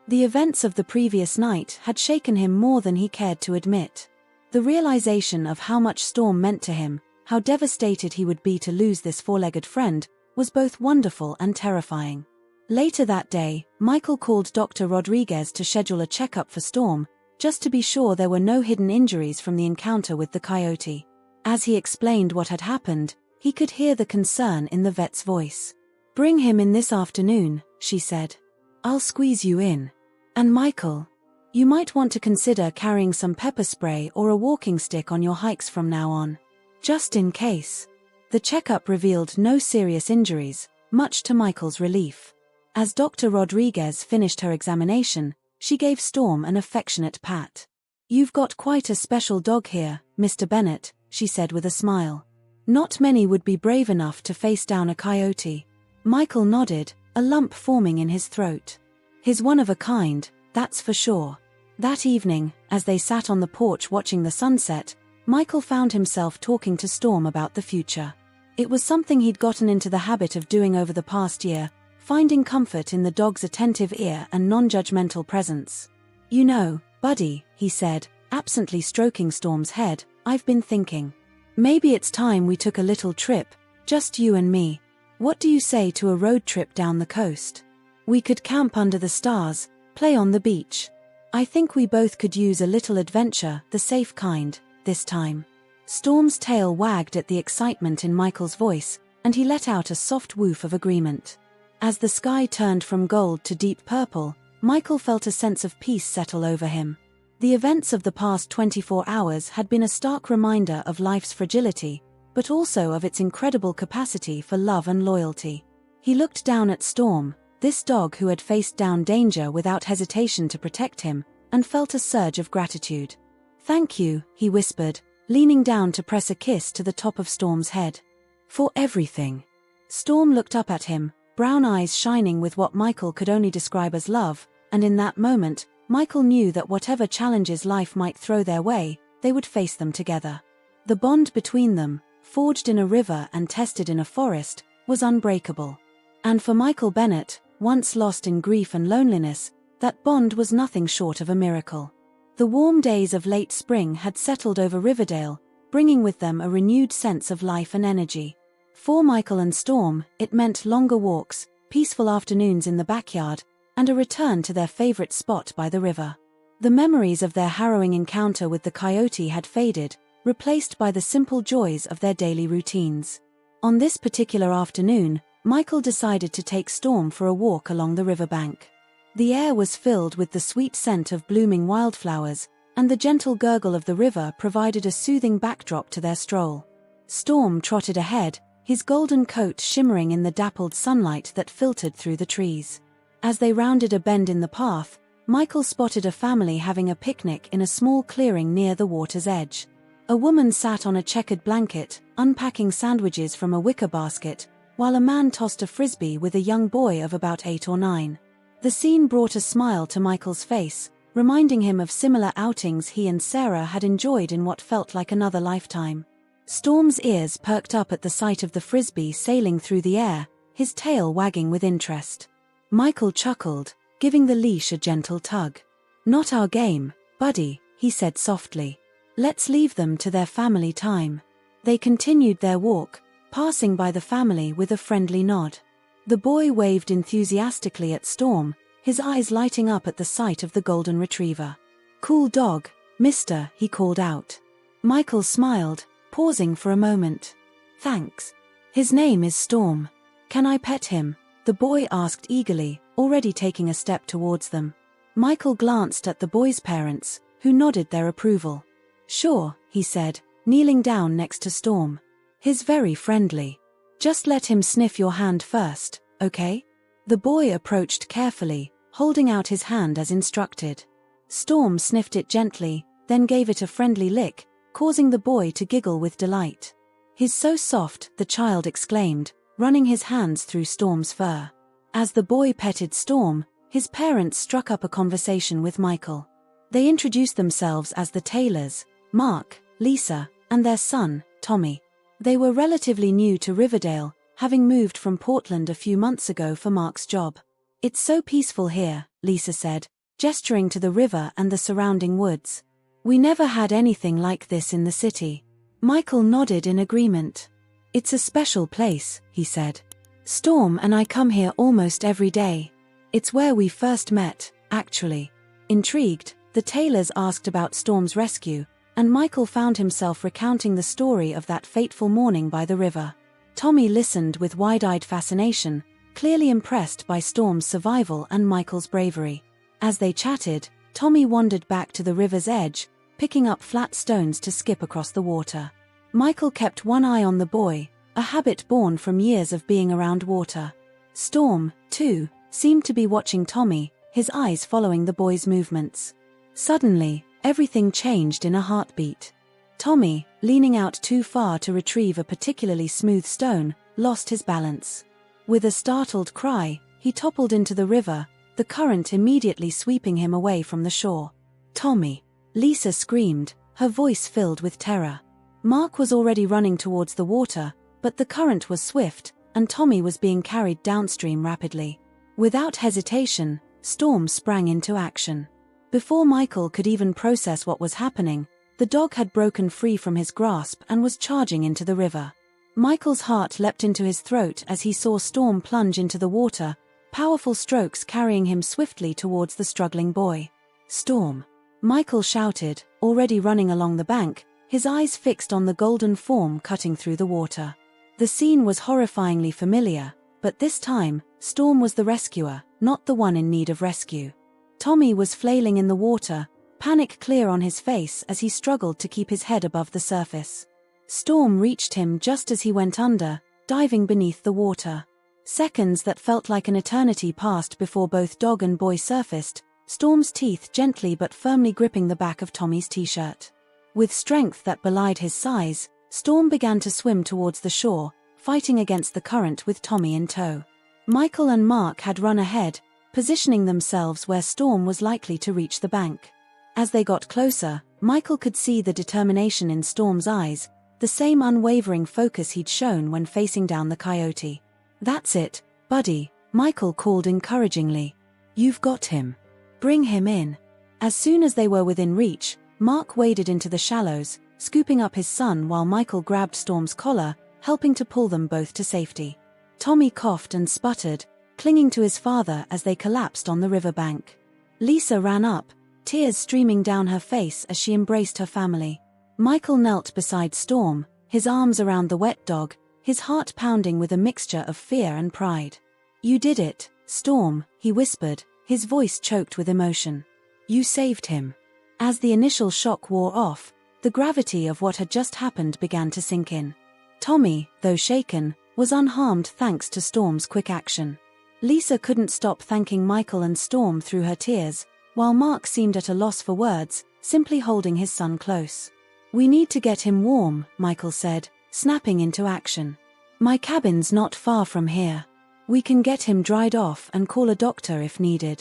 The events of the previous night had shaken him more than he cared to admit. The realization of how much Storm meant to him, how devastated he would be to lose this four-legged friend, was both wonderful and terrifying. Later that day, Michael called Dr. Rodriguez to schedule a checkup for Storm, just to be sure there were no hidden injuries from the encounter with the coyote. As he explained what had happened, he could hear the concern in the vet's voice. "Bring him in this afternoon," she said. "I'll squeeze you in. And Michael, you might want to consider carrying some pepper spray or a walking stick on your hikes from now on. Just in case." The checkup revealed no serious injuries, much to Michael's relief. As Dr. Rodriguez finished her examination, she gave Storm an affectionate pat. "You've got quite a special dog here, Mr. Bennett," she said with a smile. "Not many would be brave enough to face down a coyote." Michael nodded, a lump forming in his throat. "He's one of a kind, that's for sure." That evening, as they sat on the porch watching the sunset, Michael found himself talking to Storm about the future. It was something he'd gotten into the habit of doing over the past year, finding comfort in the dog's attentive ear and non-judgmental presence. "You know, buddy," he said, absently stroking Storm's head, "I've been thinking. Maybe it's time we took a little trip, just you and me. What do you say to a road trip down the coast? We could camp under the stars, play on the beach. I think we both could use a little adventure, the safe kind, this time." Storm's tail wagged at the excitement in Michael's voice, and he let out a soft woof of agreement. As the sky turned from gold to deep purple, Michael felt a sense of peace settle over him. The events of the past 24 hours had been a stark reminder of life's fragility, but also of its incredible capacity for love and loyalty. He looked down at Storm, this dog who had faced down danger without hesitation to protect him, and felt a surge of gratitude. "Thank you," he whispered, leaning down to press a kiss to the top of Storm's head. "For everything." Storm looked up at him, brown eyes shining with what Michael could only describe as love, and in that moment, Michael knew that whatever challenges life might throw their way, they would face them together. The bond between them, forged in a river and tested in a forest, was unbreakable. And for Michael Bennett, once lost in grief and loneliness, that bond was nothing short of a miracle. The warm days of late spring had settled over Riverdale, bringing with them a renewed sense of life and energy. For Michael and Storm, it meant longer walks, peaceful afternoons in the backyard, and a return to their favorite spot by the river. The memories of their harrowing encounter with the coyote had faded, replaced by the simple joys of their daily routines. On this particular afternoon, Michael decided to take Storm for a walk along the riverbank. The air was filled with the sweet scent of blooming wildflowers, and the gentle gurgle of the river provided a soothing backdrop to their stroll. Storm trotted ahead, his golden coat shimmering in the dappled sunlight that filtered through the trees. As they rounded a bend in the path, Michael spotted a family having a picnic in a small clearing near the water's edge. A woman sat on a checkered blanket, unpacking sandwiches from a wicker basket, while a man tossed a frisbee with a young boy of about 8 or 9. The scene brought a smile to Michael's face, reminding him of similar outings he and Sarah had enjoyed in what felt like another lifetime. Storm's ears perked up at the sight of the frisbee sailing through the air, his tail wagging with interest. Michael chuckled, giving the leash a gentle tug. "Not our game, buddy," he said softly. "Let's leave them to their family time." They continued their walk, passing by the family with a friendly nod. The boy waved enthusiastically at Storm, his eyes lighting up at the sight of the golden retriever. "Cool dog, mister," he called out. Michael smiled, pausing for a moment. "Thanks. His name is Storm. Can I pet him?" the boy asked eagerly, already taking a step towards them. Michael glanced at the boy's parents, who nodded their approval. "Sure," he said, kneeling down next to Storm. "He's very friendly. Just let him sniff your hand first, okay?" The boy approached carefully, holding out his hand as instructed. Storm sniffed it gently, then gave it a friendly lick, causing the boy to giggle with delight. "He's so soft," the child exclaimed, running his hands through Storm's fur. As the boy petted Storm, his parents struck up a conversation with Michael. They introduced themselves as the Taylors, Mark, Lisa, and their son, Tommy. They were relatively new to Riverdale, having moved from Portland a few months ago for Mark's job. "It's so peaceful here," Lisa said, gesturing to the river and the surrounding woods. "We never had anything like this in the city." Michael nodded in agreement. "It's a special place," he said. "Storm and I come here almost every day. It's where we first met, actually." Intrigued, the Taylors asked about Storm's rescue, and Michael found himself recounting the story of that fateful morning by the river. Tommy listened with wide-eyed fascination, clearly impressed by Storm's survival and Michael's bravery. As they chatted, Tommy wandered back to the river's edge, picking up flat stones to skip across the water. Michael kept one eye on the boy, a habit born from years of being around water. Storm, too, seemed to be watching Tommy, his eyes following the boy's movements. Suddenly, everything changed in a heartbeat. Tommy, leaning out too far to retrieve a particularly smooth stone, lost his balance. With a startled cry, he toppled into the river, the current immediately sweeping him away from the shore. "Tommy!" Lisa screamed, her voice filled with terror. Mark was already running towards the water, but the current was swift, and Tommy was being carried downstream rapidly. Without hesitation, Storm sprang into action. Before Michael could even process what was happening, the dog had broken free from his grasp and was charging into the river. Michael's heart leapt into his throat as he saw Storm plunge into the water, powerful strokes carrying him swiftly towards the struggling boy. "Storm!" Michael shouted, already running along the bank, his eyes fixed on the golden form cutting through the water. The scene was horrifyingly familiar, but this time, Storm was the rescuer, not the one in need of rescue. Tommy was flailing in the water, panic clear on his face as he struggled to keep his head above the surface. Storm reached him just as he went under, diving beneath the water. Seconds that felt like an eternity passed before both dog and boy surfaced, Storm's teeth gently but firmly gripping the back of Tommy's t-shirt. With strength that belied his size, Storm began to swim towards the shore, fighting against the current with Tommy in tow. Michael and Mark had run ahead, positioning themselves where Storm was likely to reach the bank. As they got closer, Michael could see the determination in Storm's eyes, the same unwavering focus he'd shown when facing down the coyote. "That's it, buddy," Michael called encouragingly. "You've got him. Bring him in." As soon as they were within reach, Mark waded into the shallows, scooping up his son while Michael grabbed Storm's collar, helping to pull them both to safety. Tommy coughed and sputtered, clinging to his father as they collapsed on the riverbank. Lisa ran up, tears streaming down her face as she embraced her family. Michael knelt beside Storm, his arms around the wet dog, his heart pounding with a mixture of fear and pride. "You did it, Storm," he whispered, his voice choked with emotion. "You saved him." As the initial shock wore off, the gravity of what had just happened began to sink in. Tommy, though shaken, was unharmed thanks to Storm's quick action. Lisa couldn't stop thanking Michael and Storm through her tears, while Mark seemed at a loss for words, simply holding his son close. "We need to get him warm," Michael said, snapping into action. "My cabin's not far from here. We can get him dried off and call a doctor if needed."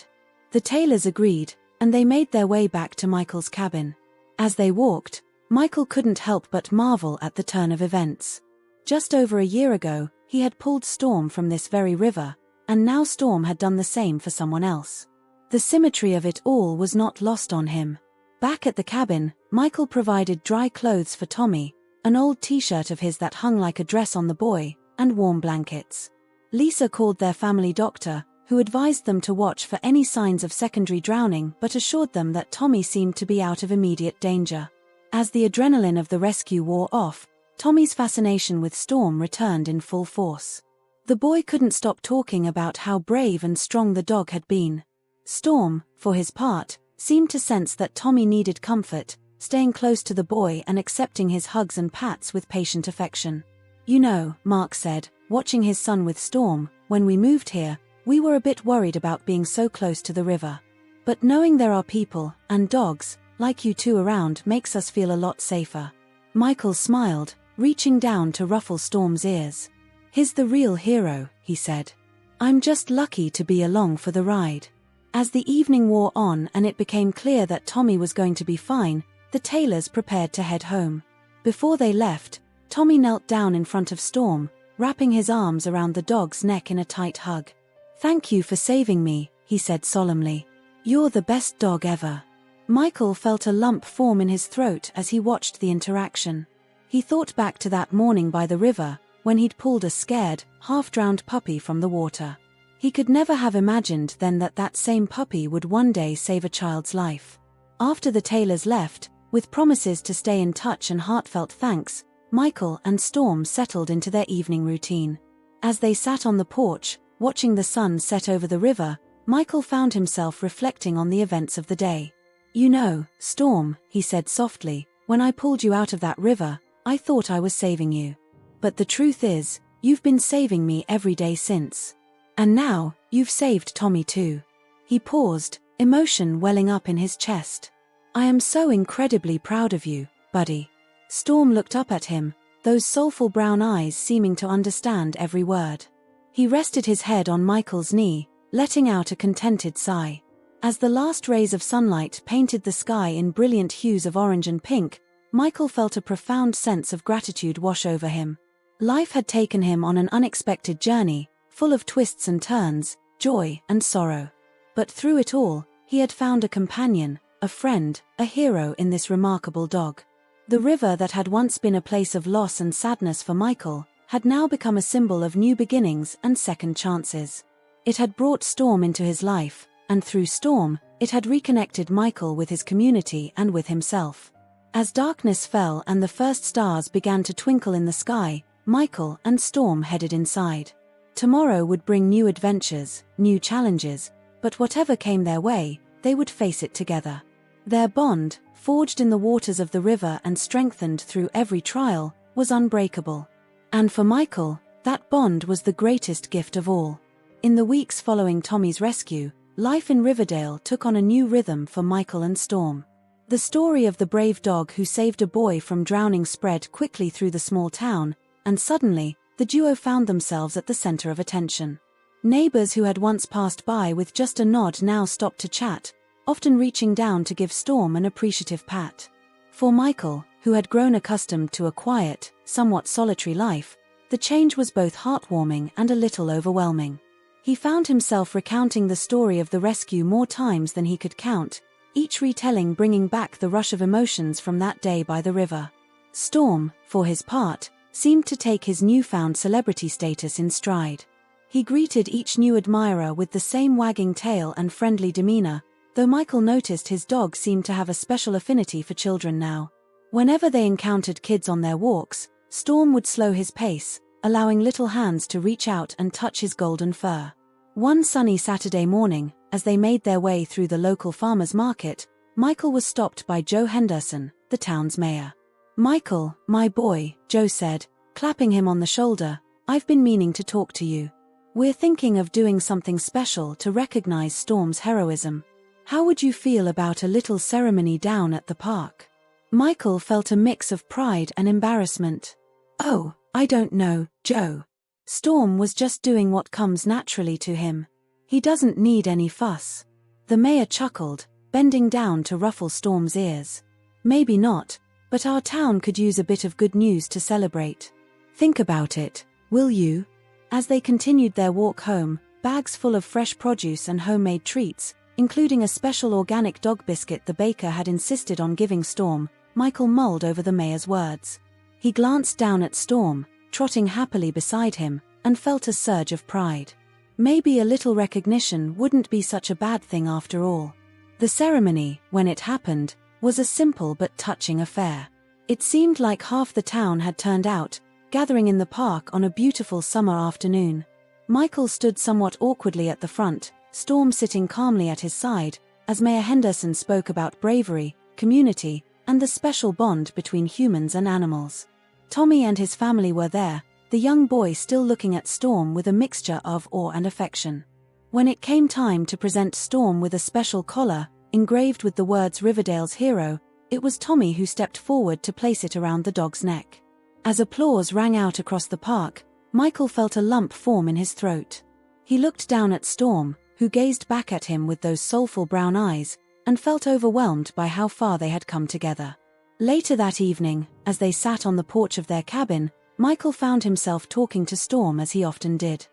The Taylors agreed, and they made their way back to Michael's cabin. As they walked, Michael couldn't help but marvel at the turn of events. Just over a year ago, he had pulled Storm from this very river, and now Storm had done the same for someone else. The symmetry of it all was not lost on him. Back at the cabin, Michael provided dry clothes for Tommy, an old t-shirt of his that hung like a dress on the boy, and warm blankets. Lisa called their family doctor, who advised them to watch for any signs of secondary drowning but assured them that Tommy seemed to be out of immediate danger. As the adrenaline of the rescue wore off, Tommy's fascination with Storm returned in full force. The boy couldn't stop talking about how brave and strong the dog had been. Storm, for his part, seemed to sense that Tommy needed comfort, staying close to the boy and accepting his hugs and pats with patient affection. "You know," Mark said, watching his son with Storm, "when we moved here, we were a bit worried about being so close to the river. But knowing there are people, and dogs, like you two around makes us feel a lot safer." Michael smiled, reaching down to ruffle Storm's ears. "He's the real hero," he said. "I'm just lucky to be along for the ride." As the evening wore on and it became clear that Tommy was going to be fine, the Taylors prepared to head home. Before they left, Tommy knelt down in front of Storm, wrapping his arms around the dog's neck in a tight hug. "Thank you for saving me," he said solemnly. "You're the best dog ever." Michael felt a lump form in his throat as he watched the interaction. He thought back to that morning by the river, when he'd pulled a scared, half-drowned puppy from the water. He could never have imagined then that that same puppy would one day save a child's life. After the Taylors left, with promises to stay in touch and heartfelt thanks, Michael and Storm settled into their evening routine. As they sat on the porch, watching the sun set over the river, Michael found himself reflecting on the events of the day. "You know, Storm," he said softly, "when I pulled you out of that river, I thought I was saving you. But the truth is, you've been saving me every day since. And now, you've saved Tommy too." He paused, emotion welling up in his chest. "I am so incredibly proud of you, buddy." Storm looked up at him, those soulful brown eyes seeming to understand every word. He rested his head on Michael's knee, letting out a contented sigh. As the last rays of sunlight painted the sky in brilliant hues of orange and pink, Michael felt a profound sense of gratitude wash over him. Life had taken him on an unexpected journey, full of twists and turns, joy and sorrow. But through it all, he had found a companion, a friend, a hero in this remarkable dog. The river that had once been a place of loss and sadness for Michael, had now become a symbol of new beginnings and second chances. It had brought Storm into his life, and through Storm, it had reconnected Michael with his community and with himself. As darkness fell and the first stars began to twinkle in the sky, Michael and Storm headed inside. Tomorrow would bring new adventures, new challenges, but whatever came their way, they would face it together. Their bond, forged in the waters of the river and strengthened through every trial, was unbreakable. And for Michael, that bond was the greatest gift of all. In the weeks following Tommy's rescue, life in Riverdale took on a new rhythm for Michael and Storm. The story of the brave dog who saved a boy from drowning spread quickly through the small town, and suddenly, the duo found themselves at the center of attention. Neighbors who had once passed by with just a nod now stopped to chat, often reaching down to give Storm an appreciative pat. For Michael, who had grown accustomed to a quiet, somewhat solitary life, the change was both heartwarming and a little overwhelming. He found himself recounting the story of the rescue more times than he could count, each retelling bringing back the rush of emotions from that day by the river. Storm, for his part, seemed to take his newfound celebrity status in stride. He greeted each new admirer with the same wagging tail and friendly demeanor, though Michael noticed his dog seemed to have a special affinity for children now. Whenever they encountered kids on their walks, Storm would slow his pace, allowing little hands to reach out and touch his golden fur. One sunny Saturday morning, as they made their way through the local farmer's market, Michael was stopped by Joe Henderson, the town's mayor. "Michael, my boy," Joe said, clapping him on the shoulder, "I've been meaning to talk to you. We're thinking of doing something special to recognize Storm's heroism. How would you feel about a little ceremony down at the park?" Michael felt a mix of pride and embarrassment. "Oh, I don't know, Joe. Storm was just doing what comes naturally to him. He doesn't need any fuss." The mayor chuckled, bending down to ruffle Storm's ears. "Maybe not, but our town could use a bit of good news to celebrate. Think about it, will you?" As they continued their walk home, bags full of fresh produce and homemade treats, including a special organic dog biscuit the baker had insisted on giving Storm, Michael mulled over the mayor's words. He glanced down at Storm, trotting happily beside him, and felt a surge of pride. Maybe a little recognition wouldn't be such a bad thing after all. The ceremony, when it happened, was a simple but touching affair. It seemed like half the town had turned out, gathering in the park on a beautiful summer afternoon. Michael stood somewhat awkwardly at the front, Storm sitting calmly at his side, as Mayor Henderson spoke about bravery, community, and the special bond between humans and animals. Tommy and his family were there, the young boy still looking at Storm with a mixture of awe and affection. When it came time to present Storm with a special collar, engraved with the words "Riverdale's Hero," it was Tommy who stepped forward to place it around the dog's neck. As applause rang out across the park, Michael felt a lump form in his throat. He looked down at Storm, who gazed back at him with those soulful brown eyes, and felt overwhelmed by how far they had come together. Later that evening, as they sat on the porch of their cabin, Michael found himself talking to Storm as he often did.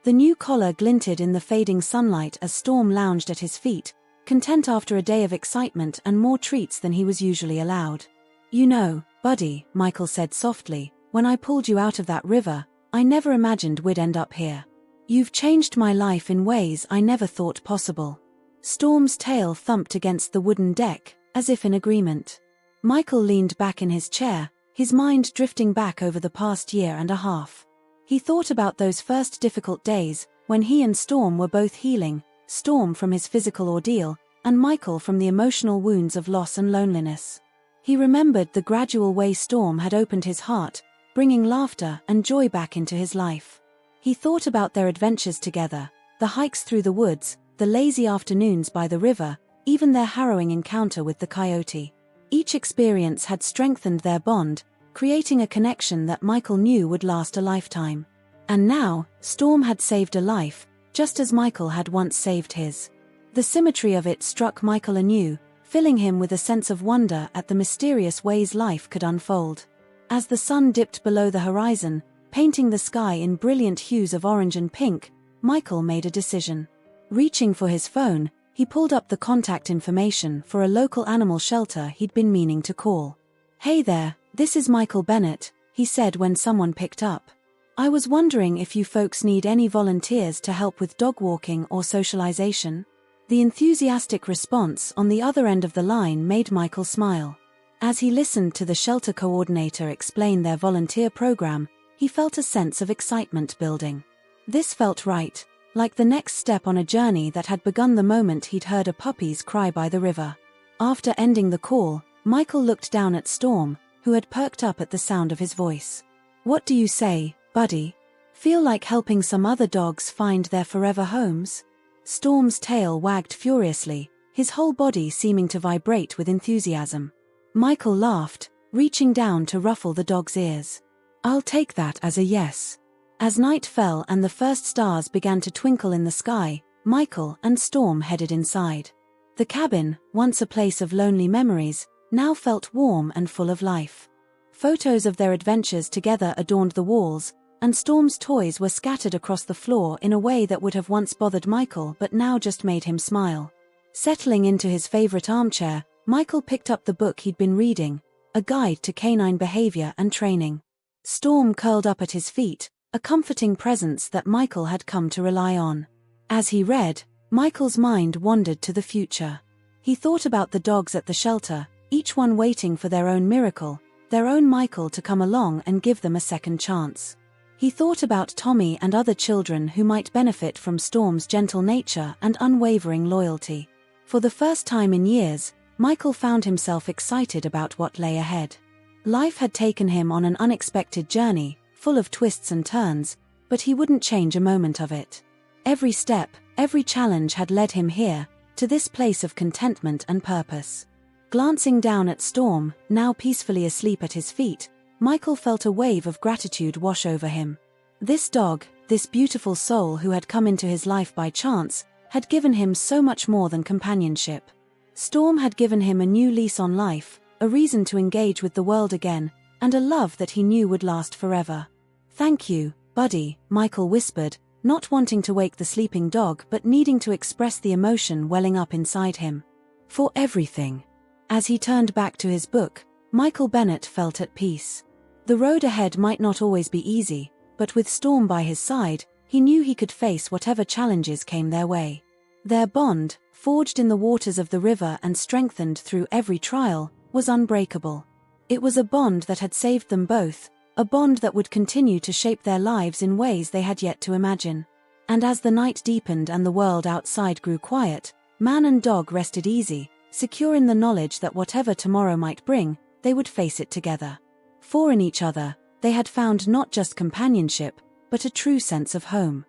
The new collar glinted in the fading sunlight as Storm lounged at his feet, content after a day of excitement and more treats than he was usually allowed. "You know, buddy," Michael said softly, "when I pulled you out of that river, I never imagined we'd end up here. You've changed my life in ways I never thought possible." Storm's tail thumped against the wooden deck, as if in agreement. Michael leaned back in his chair, his mind drifting back over the past year and a half. He thought about those first difficult days, when he and Storm were both healing, Storm from his physical ordeal, and Michael from the emotional wounds of loss and loneliness. He remembered the gradual way Storm had opened his heart, bringing laughter and joy back into his life. He thought about their adventures together, the hikes through the woods, the lazy afternoons by the river, even their harrowing encounter with the coyote. Each experience had strengthened their bond, creating a connection that Michael knew would last a lifetime. And now, Storm had saved a life, just as Michael had once saved his. The symmetry of it struck Michael anew, filling him with a sense of wonder at the mysterious ways life could unfold. As the sun dipped below the horizon, painting the sky in brilliant hues of orange and pink, Michael made a decision. Reaching for his phone, he pulled up the contact information for a local animal shelter he'd been meaning to call. "Hey there, this is Michael Bennett," he said when someone picked up. "I was wondering if you folks need any volunteers to help with dog walking or socialization." The enthusiastic response on the other end of the line made Michael smile. As he listened to the shelter coordinator explain their volunteer program, he felt a sense of excitement building. This felt right, like the next step on a journey that had begun the moment he'd heard a puppy's cry by the river. After ending the call, Michael looked down at Storm, who had perked up at the sound of his voice. "What do you say, buddy? Feel like helping some other dogs find their forever homes?" Storm's tail wagged furiously, his whole body seeming to vibrate with enthusiasm. Michael laughed, reaching down to ruffle the dog's ears. "I'll take that as a yes." As night fell and the first stars began to twinkle in the sky, Michael and Storm headed inside. The cabin, once a place of lonely memories, now felt warm and full of life. Photos of their adventures together adorned the walls, and Storm's toys were scattered across the floor in a way that would have once bothered Michael but now just made him smile. Settling into his favorite armchair, Michael picked up the book he'd been reading, A Guide to Canine Behavior and Training. Storm curled up at his feet, a comforting presence that Michael had come to rely on. As he read, Michael's mind wandered to the future. He thought about the dogs at the shelter, each one waiting for their own miracle, their own Michael to come along and give them a second chance. He thought about Tommy and other children who might benefit from Storm's gentle nature and unwavering loyalty. For the first time in years, Michael found himself excited about what lay ahead. Life had taken him on an unexpected journey, full of twists and turns, but he wouldn't change a moment of it. Every step, every challenge had led him here, to this place of contentment and purpose. Glancing down at Storm, now peacefully asleep at his feet, Michael felt a wave of gratitude wash over him. This dog, this beautiful soul who had come into his life by chance, had given him so much more than companionship. Storm had given him a new lease on life, a reason to engage with the world again, and a love that he knew would last forever. "Thank you, buddy," Michael whispered, not wanting to wake the sleeping dog but needing to express the emotion welling up inside him. "For everything." As he turned back to his book, Michael Bennett felt at peace. The road ahead might not always be easy, but with Storm by his side, he knew he could face whatever challenges came their way. Their bond, forged in the waters of the river and strengthened through every trial, was unbreakable. It was a bond that had saved them both, a bond that would continue to shape their lives in ways they had yet to imagine. And as the night deepened and the world outside grew quiet, man and dog rested easy, secure in the knowledge that whatever tomorrow might bring, they would face it together. For in each other, they had found not just companionship, but a true sense of home.